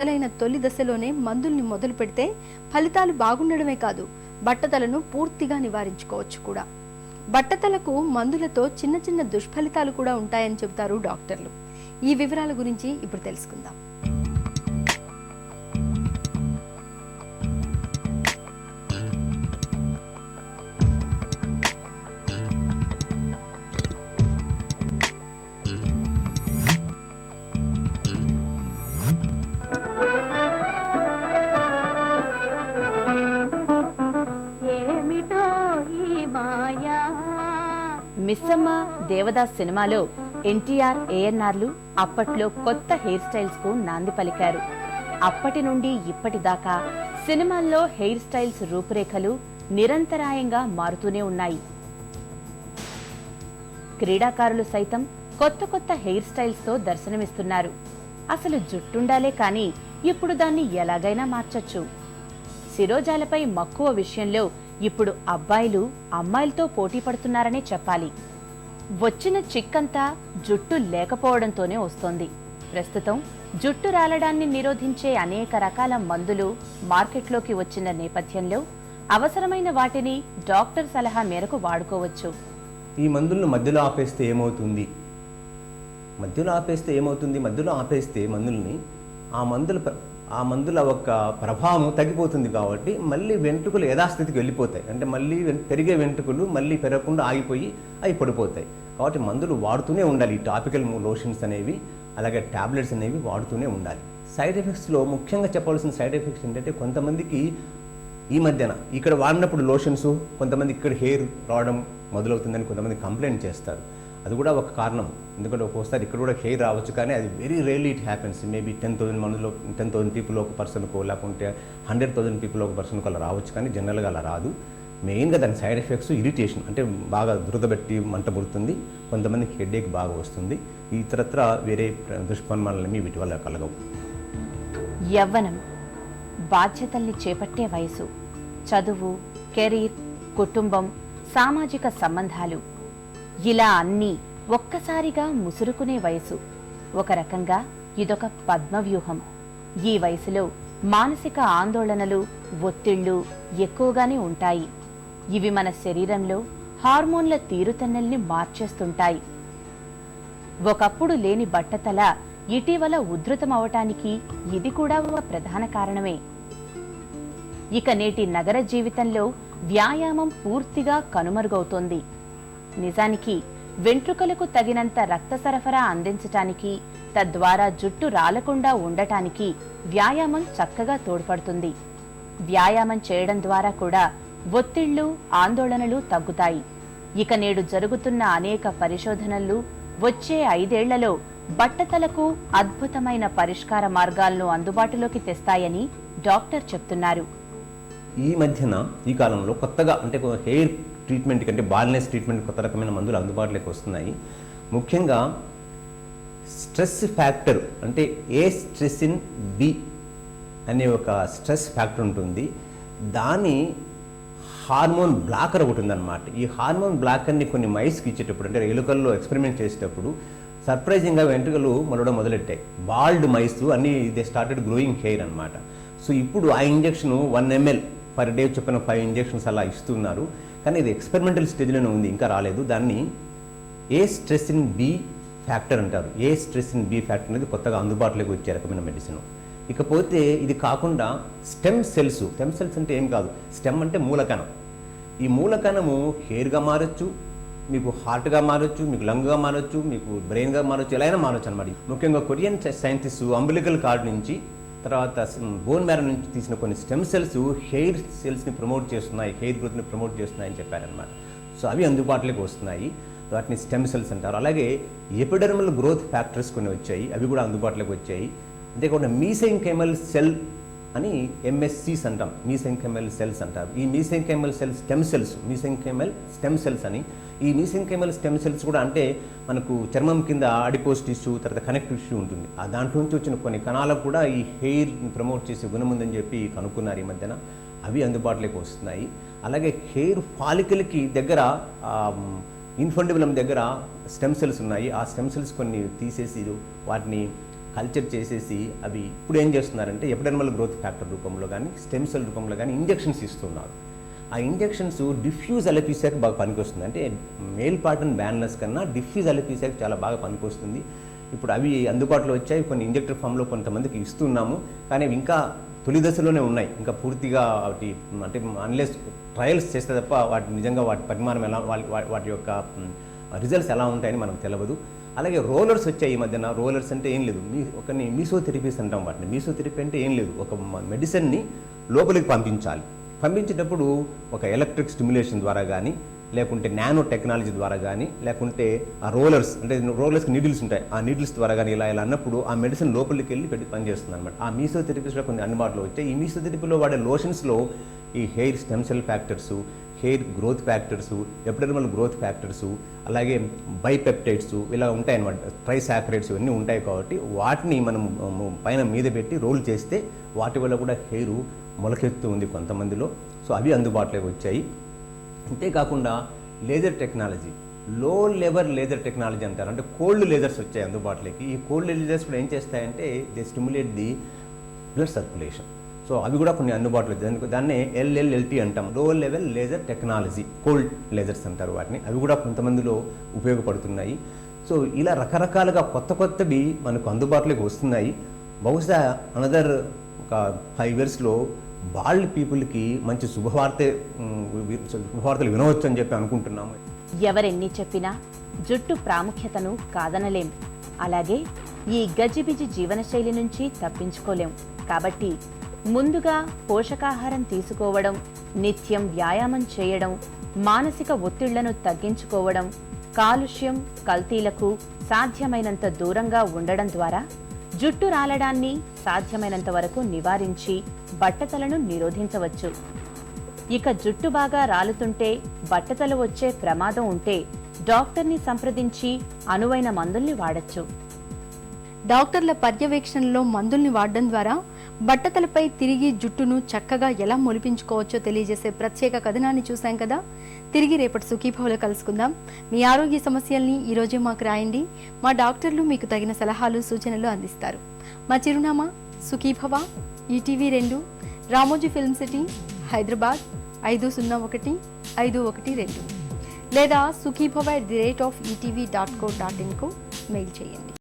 మొదలైన తొలి దశలోనే మందుల్ని మొదలు పెడితే ఫలితాలు బాగుండడమే కాదు, బట్టతలను పూర్తిగా నివారించుకోవచ్చు కూడా. బట్టతలకు మందులతో చిన్న చిన్న దుష్ఫలితాలు కూడా ఉంటాయని చెబుతారు డాక్టర్లు. ఈ వివరాల గురించి ఇప్పుడు తెలుసుకుందాం. మిస్సమ్మ దేవదాస్ సినిమాలో ఎన్టీఆర్, ఏఎన్ఆర్లు అప్పట్లో కొత్త హెయిర్ స్టైల్స్ కు నాంది పలికారు. అప్పటి నుండి ఇప్పటిదాకా సినిమాల్లో హెయిర్ స్టైల్స్ రూపురేఖలు నిరంతరాయంగా మారుతూనే ఉన్నాయి. క్రీడాకారులు సైతం కొత్త కొత్త హెయిర్ స్టైల్స్ తో దర్శనమిస్తున్నారు. అసలు జుట్టుండాలే కానీ ఇప్పుడు దాన్ని ఎలాగైనా మార్చొచ్చు. శిరోజాలపై మక్కువ విషయంలో ఇప్పుడు అబ్బాయిలు అమ్మాయిలతో పోటీ పడుతున్నారనే చెప్పాలి. వచ్చిన చిక్కంతా జుట్టు లేకపోవడంతోనే వస్తోంది. ప్రస్తుతం జుట్టు రాలడాన్ని నిరోధించే అనేక రకాల మందులు మార్కెట్లోకి వచ్చిన నేపథ్యంలో అవసరమైన వాటిని డాక్టర్ సలహా మేరకు వాడుకోవచ్చు. ఈ మందులను మధ్యలో ఆపేస్తే ఏమవుతుంది? మధ్యలో ఆపేస్తే మందుల్ని ఆ మందుల ఒక ప్రభావం తగ్గిపోతుంది. కాబట్టి మళ్ళీ వెంట్రుకలు యథాస్థితికి వెళ్ళిపోతాయి. అంటే మళ్ళీ పెరిగే వెంట్రుకలు మళ్ళీ పెరగకుండా ఆగిపోయి అవి పడిపోతాయి. కాబట్టి మందులు వాడుతూనే ఉండాలి. ఈ టాపికల్ లోషన్స్ అనేవి, అలాగే ట్యాబ్లెట్స్ అనేవి వాడుతూనే ఉండాలి. సైడ్ ఎఫెక్ట్స్లో ముఖ్యంగా చెప్పవలసిన సైడ్ ఎఫెక్ట్స్ ఏంటంటే, కొంతమందికి ఈ మధ్యన ఇక్కడ వాడినప్పుడు లోషన్స్ కొంతమంది ఇక్కడ హెయిర్ రావడం మొదలవుతుందని కొంతమంది కంప్లైంట్ చేస్తారు. అది కూడా ఒక కారణం. ఎందుకంటే ఒక్కోసారి ఇక్కడ కూడా హెయిర్ రావచ్చు, కానీ అది very rarely it happens. Maybe 10,000 మందిలో 10,000 పీపుల్ ఒక పర్సన్కో, లేకుంటే 100,000 పీపుల్ ఒక పర్సన్కో అలా రావచ్చు, కానీ జనరల్గా అలా రాదు. మెయిన్గా దాని సైడ్ ఎఫెక్ట్స్ ఇరిటేషన్, అంటే బాగా దురదబెట్టి మంట పుడుతుంది. కొంతమందికి హెడేక్ బాగా వస్తుంది. ఇతరత్ర వేరే దుష్పరిణామాలనేవి వీటి వల్ల కలగవు. యవ్వనం, బాధ్యతల్ని చేపట్టే వయసు, చదువు, కెరీర్, కుటుంబం, సామాజిక సంబంధాలు, ఇలా అన్నీ ఒక్కసారిగా ముసురుకునే వయసు. ఒక రకంగా ఇదొక పద్మవ్యూహం. ఈ వయసులో మానసిక ఆందోళనలు, ఒత్తిళ్లు ఎక్కువగానే ఉంటాయి. ఇవి మన శరీరంలో హార్మోన్ల తీరుతెన్నుల్ని మార్చేస్తుంటాయి. ఒకప్పుడు లేని బట్టతల ఇటీవల ఉధృతమవటానికి ఇది కూడా ఒక ప్రధాన కారణమే. ఇక నేటి నగర జీవితంలో వ్యాయామం పూర్తిగా కనుమరుగవుతోంది. నిజానికి వెంట్రుకలకు తగినంత రక్త సరఫరా అందించటానికి, తద్వారా జుట్టు రాలకుండా ఉండటానికి వ్యాయామం చక్కగా తోడ్పడుతుంది. వ్యాయామం చేయడం ద్వారా కూడా ఒత్తిళ్లు, ఆందోళనలు తగ్గుతాయి. ఇక నేడు జరుగుతున్న అనేక పరిశోధనలు వచ్చే 5 ఏళ్లలో బట్టతలకు అద్భుతమైన పరిష్కార మార్గాలను అందుబాటులోకి తెస్తాయని డాక్టర్ చెప్తున్నారు. ఈ మధ్యన ఈ కాలంలో కొత్తగా, అంటే హెయిర్ ట్రీట్మెంట్ కంటే బాల్నెస్ ట్రీట్మెంట్ కొత్త రకమైన మందులు అందుబాటులోకి వస్తున్నాయి. ముఖ్యంగా స్ట్రెస్ ఫ్యాక్టర్, అంటే ఎస్ట్రెసిన్ బి అనే ఒక స్ట్రెస్ ఫ్యాక్టర్ ఉంటుంది. దాని హార్మోన్ బ్లాకర్ ఒకటి ఉందన్నమాట. ఈ హార్మోన్ బ్లాకర్ని కొన్ని మైస్కి ఇచ్చేటప్పుడు, అంటే ఎలుకల్లో ఎక్స్పెరిమెంట్ చేసేటప్పుడు సర్ప్రైజింగ్గా వెంట్రుకలు మొలవడం మొదలెట్టాయి. బాల్డ్ మైస్ అన్ని దే స్టార్టెడ్ గ్రోయింగ్ హెయిర్ అనమాట. సో ఇప్పుడు ఆ ఇంజెక్షన్ 1 ml పర్ డే చొప్పున 5 ఇంజెక్షన్స్ అలా ఇస్తున్నారు. కానీ ఇది ఎక్స్పెరిమెంటల్ స్టేజ్లోనే ఉంది, ఇంకా రాలేదు. దాన్ని ఎస్ట్రెసిన్ బి ఫ్యాక్టర్ అంటారు. ఎస్ట్రెసిన్ బి ఫ్యాక్టర్ అనేది కొత్తగా అందుబాటులోకి వచ్చే రకమైన మెడిసిన్. ఇకపోతే ఇది కాకుండా స్టెమ్ సెల్స్ అంటే ఏం కాదు, స్టెమ్ అంటే మూలకణం. ఈ మూలకణము హెయిర్గా మారచ్చు, మీకు హార్ట్గా మారచ్చు, మీకు లంగ్గా మారచ్చు, మీకు బ్రెయిన్గా మారచ్చు, ఎలా అయినా మారచ్చు అనమాట. ముఖ్యంగా కొరియన్ సైంటిస్ట్ అంబిలికల్ కార్డ్ నుంచి, తర్వాత బోన్ మ్యారో నుంచి తీసిన కొన్ని స్టెమ్ సెల్స్ హెయిర్ సెల్స్ని ప్రమోట్ చేస్తున్నాయి, హెయిర్ గ్రోత్ని ప్రమోట్ చేస్తున్నాయని చెప్పారనమాట. సో అవి అందుబాటులోకి వస్తున్నాయి. వాటిని స్టెమ్ సెల్స్ అంటారు. అలాగే ఎపిడెర్మల్ గ్రోత్ ఫ్యాక్టర్స్ కొన్ని వచ్చాయి, అవి కూడా అందుబాటులోకి వచ్చాయి. అంతేకాకుండా మీసెంకైమల్ సెల్ అని MSCs అంటాం, మీసెంకైమల్ సెల్స్ అంటారు. ఈ mesenchymal cells stem cells, mesenchymal stem cells అని. ఈ మీసెంకైమల్ స్టెమ్ సెల్స్ కూడా, అంటే మనకు చర్మం కింద అడిపోస్ టిష్యూ, తర్వాత కనెక్టివ్ టిష్యూ ఉంటుంది. ఆ దాంట్లో నుంచి వచ్చిన కొన్ని కణాలకు కూడా ఈ హెయిర్ని ప్రమోట్ చేసే గుణం ఉందని చెప్పి కనుక్కున్నారు ఈ మధ్యన. అవి అందుబాటులోకి వస్తున్నాయి. అలాగే హెయిర్ ఫాలికల్కి దగ్గర, ఇన్ఫండిబులం దగ్గర స్టెమ్ సెల్స్ ఉన్నాయి. ఆ స్టెమ్ సెల్స్ కొన్ని తీసేసి వాటిని కల్చర్ చేసేసి అవి ఇప్పుడు ఏం చేస్తున్నారంటే ఎపిడర్మల్ గ్రోత్ ఫ్యాక్టర్ రూపంలో కానీ స్టెమ్ సెల్ రూపంలో కానీ ఇంజెక్షన్స్ ఇస్తున్నారు. ఆ ఇంజెక్షన్స్ డిఫ్యూజ్ అలెపీసియాకి బాగా పనికొస్తుంది. అంటే మేల్ పార్టన్ బ్యాన్లెస్ కన్నా డిఫ్యూజ్ అలెపీసియాకి చాలా బాగా పనికొస్తుంది. ఇప్పుడు అవి అందుబాటులో వచ్చాయి. కొన్ని ఇంజెక్టర్ ఫామ్లో కొంతమందికి ఇస్తున్నాము, కానీ అవి ఇంకా తొలి దశలోనే ఉన్నాయి. ఇంకా పూర్తిగా వాటి అంటే అన్లెస్ ట్రయల్స్ చేస్తే తప్ప వాటి నిజంగా వాటి పరిమాణం ఎలా వాటి యొక్క రిజల్ట్స్ ఎలా ఉంటాయని మనకు తెలియదు. అలాగే రోలర్స్ వచ్చాయి ఈ మధ్యన. రోలర్స్ అంటే ఏం లేదు, ఒకని మీసోథెరపీస్ అంటాం వాటిని. మీసోథెరపీ అంటే ఏం లేదు, ఒక మెడిసిన్ని లోపలికి పంపించేటప్పుడు ఒక ఎలక్ట్రిక్ స్టిమ్యులేషన్ ద్వారా కానీ, లేకుంటే నానో టెక్నాలజీ ద్వారా కానీ, లేకుంటే ఆ రోలర్స్ అంటే రోలర్స్కి నీడిల్స్ ఉంటాయి, ఆ నీడిల్స్ ద్వారా కానీ ఇలా అన్నప్పుడు ఆ మెడిసిన్ లోపలికి వెళ్ళి పెట్టి పనిచేస్తుంది అనమాట. ఆ మీసోథెరపీస్లో కొన్ని అందుబాటులో వచ్చాయి. ఈ మీసోథెరపీలో వాడే లోషన్స్లో ఈ hair stem cell factors, hair growth factors, epidermal growth factors, అలాగే బైపెప్టైడ్స్ ఇలా ఉంటాయన్నమాట. ట్రైసాకరైడ్స్ ఇవన్నీ ఉంటాయి కాబట్టి వాటిని మనం పైన మీద పెట్టి రోల్ చేస్తే వాటి వల్ల కూడా హెయిర్ మొలకెత్తు ఉంది కొంతమందిలో. సో అవి అందుబాటులోకి వచ్చాయి. అంతేకాకుండా లేజర్ టెక్నాలజీ, లో లెవెల్ లేజర్ టెక్నాలజీ అంటారు. అంటే కోల్డ్ లేజర్స్ వచ్చాయి అందుబాటులోకి. ఈ కోల్డ్ లేజర్స్ కూడా ఏం చేస్తాయంటే they stimulate the blood circulation. So అవి కూడా కొన్ని అందుబాటులో వచ్చాయి. దాన్నే LLLT అంటాం, లో level laser technology, cold lasers అంటారు వాటిని. అవి కూడా కొంతమందిలో ఉపయోగపడుతున్నాయి. సో ఇలా రకరకాలుగా కొత్తవి మనకు అందుబాటులోకి వస్తున్నాయి. బహుశా అనదర్ ఒక 5 yearsలో బాల్డ్ పీపుల్కి మంచి శుభవార్తలు వినవచ్చు అని చెప్పి అనుకుంటున్నాము. ఎవరెన్ని చెప్పినా జుట్టు ప్రాముఖ్యతను కాదనలేం. అలాగే ఈ గజిబిజి జీవనశైలి నుంచి తప్పించుకోలేం. కాబట్టి ముందుగా పోషకాహారం తీసుకోవడం, నిత్యం వ్యాయామం చేయడం, మానసిక ఒత్తిళ్లను తగ్గించుకోవడం, కాలుష్యం, కల్తీలకు సాధ్యమైనంత దూరంగా ఉండడం ద్వారా జుట్టు రాలడాన్ని సాధ్యమైనంత వరకు నివారించి బట్టతలను నిరోధించవచ్చు. ఇక జుట్టు బాగా రాలుతుంటే బట్టతల వచ్చే ప్రమాదం ఉంటే డాక్టర్ని సంప్రదించి అనువైన మందుల్ని వాడచ్చు. డాక్టర్ల పర్యవేక్షణలో మందుల్ని వాడడం ద్వారా బట్టతలపై తిరిగి జుట్టును చక్కగా ఎలా మొలిపించుకోవచ్చో తెలియజేసే ప్రత్యేక కథనాన్ని చూశాం కదా. తిరిగి రేపటి సుఖీభవలో కలుసుకుందాం. మీ ఆరోగ్య సమస్యల్ని ఈరోజే మాకు రాయండి. మా డాక్టర్లు మీకు తగిన సలహాలు, సూచనలు అందిస్తారు. మా చిరునామా Sukhibhava, ETV 2, Ramoji film city, Hyderabad 501512, లేదా sukhibhava@etv.co.in కు మెయిల్ చేయండి.